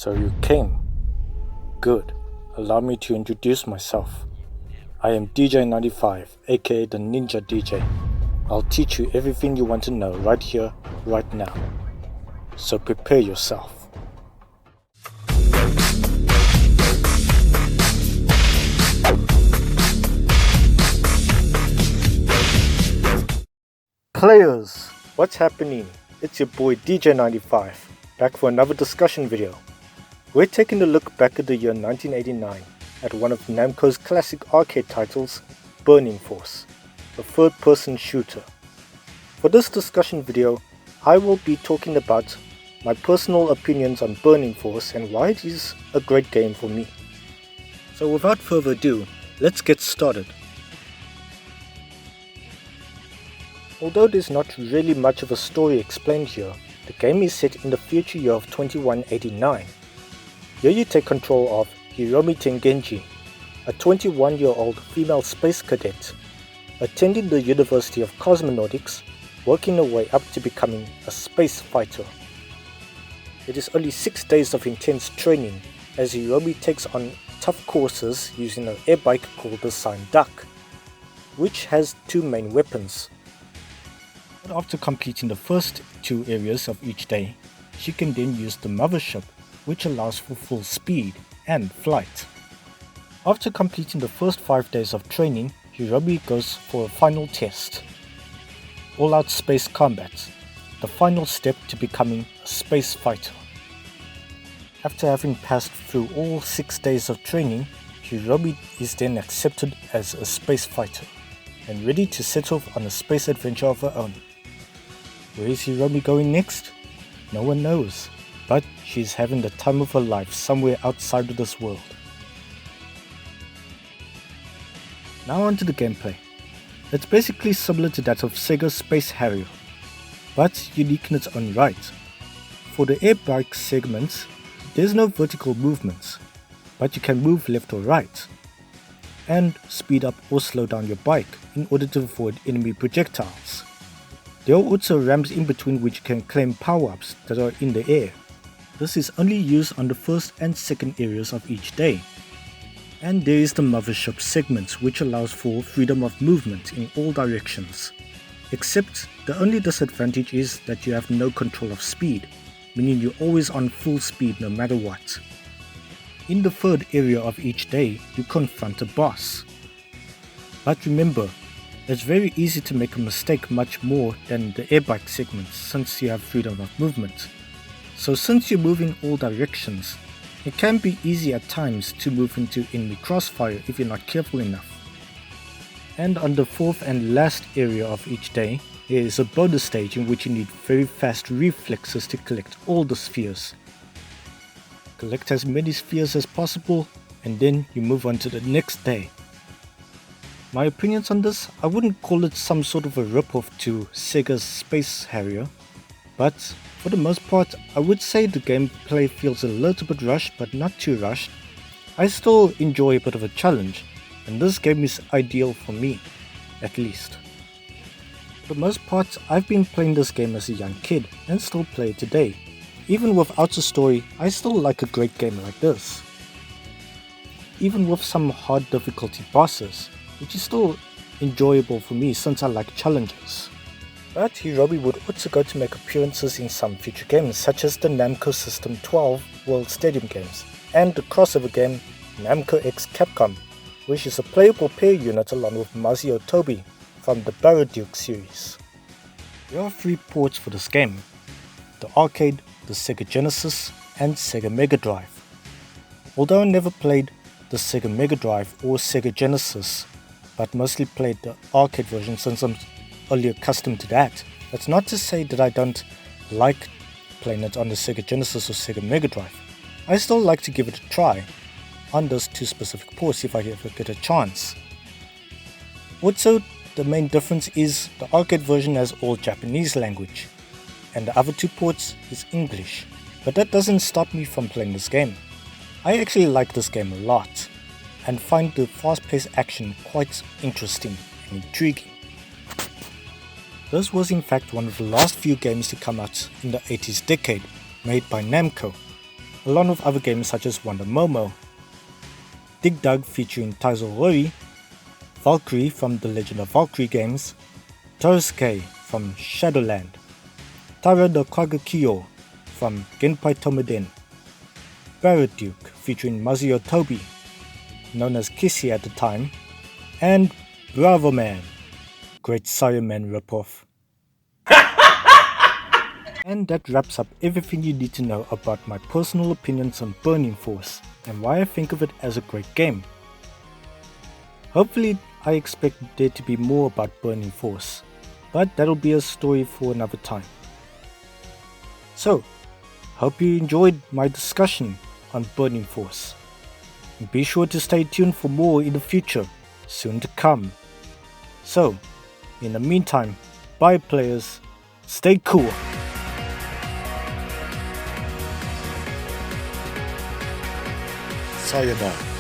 So you came. Good. Allow me to introduce myself. I am DJay95, aka the Ninja DJ. I'll teach you everything you want to know right here, right now. So prepare yourself. Players, what's happening? It's your boy DJay95, back for another discussion video. We're taking a look back at the year 1989 at one of Namco's classic arcade titles, Burning Force, a third-person shooter. For this discussion video, I will be talking about my personal opinions on Burning Force and why it is a great game for me. So without further ado, let's get started. Although there's not really much of a story explained here, the game is set in the future year of 2189. Here you take control of Hiromi Tengenji, a 21-year-old female space cadet, attending the University of Cosmonautics, working her way up to becoming a space fighter. It is only 6 days of intense training as Hiromi takes on tough courses using an air bike called the Sign Duck, which has 2 main weapons. But after completing the first 2 areas of each day, she can then use the mothership, which allows for full speed and flight. After completing the first 5 days of training, Hiromi goes for a final test. All-out space combat, the final step to becoming a space fighter. After having passed through all 6 days of training, Hiromi is then accepted as a space fighter and ready to set off on a space adventure of her own. Where is Hiromi going next? No one knows, but she's having the time of her life somewhere outside of this world. Now onto the gameplay. It's basically similar to that of Sega's Space Harrier, but unique in its own right. For the air bike segments, there's no vertical movements, but you can move left or right, and speed up or slow down your bike in order to avoid enemy projectiles. There are also ramps in between which you can claim power-ups that are in the air. This is only used on the first and second areas of each day. And there is the mothership segment, which allows for freedom of movement in all directions. Except the only disadvantage is that you have no control of speed, meaning you're always on full speed no matter what. In the third area of each day, you confront a boss. But remember, it's very easy to make a mistake much more than the airbike segments since you have freedom of movement. So since you move in all directions, it can be easy at times to move into enemy crossfire if you're not careful enough. And on the fourth and last area of each day, there is a bonus stage in which you need very fast reflexes to collect all the spheres. Collect as many spheres as possible and then you move on to the next day. My opinions on this, I wouldn't call it some sort of a rip-off to Sega's Space Harrier, but for the most part I would say the gameplay feels a little bit rushed but not too rushed. I still enjoy a bit of a challenge, and this game is ideal for me, at least. For the most part I've been playing this game as a young kid and still play it today. Even without a story, I still like a great game like this. Even with some hard difficulty bosses, which is still enjoyable for me since I like challenges. But Hiromi would also go to make appearances in some future games such as the Namco System 12 World Stadium games and the crossover game Namco X Capcom, which is a playable pair unit along with Mazio Tobi from the Baroduke series. There are 3 ports for this game: the arcade, the Sega Genesis and Sega Mega Drive. Although I never played the Sega Mega Drive or Sega Genesis, but mostly played the arcade version since I'm only accustomed to that, that's not to say that I don't like playing it on the Sega Genesis or Sega Mega Drive. I still like to give it a try on those 2 specific ports if I ever get a chance. Also, the main difference is the arcade version has all Japanese language, and the other 2 ports is English, but that doesn't stop me from playing this game. I actually like this game a lot, and find the fast-paced action quite interesting and intriguing. This was in fact one of the last few games to come out in the 80s decade, made by Namco. along with other games such as Wonder Momo, Dig Dug featuring Taizo Rori, Valkyrie from the Legend of Valkyrie games, Torusuke from Shadowland, Tara the Kagakyo from Genpai Tomoden, Baraduke featuring Mazuyo Tobi, known as Kissy at the time, and Bravo Man, great Cyberman ripoff. And that wraps up everything you need to know about my personal opinions on Burning Force and why I think of it as a great game. Hopefully I expect there to be more about Burning Force, but that'll be a story for another time. So, hope you enjoyed my discussion on Burning Force. And be sure to stay tuned for more in the future, soon to come. So, in the meantime, bye players, stay cool. Sayonara.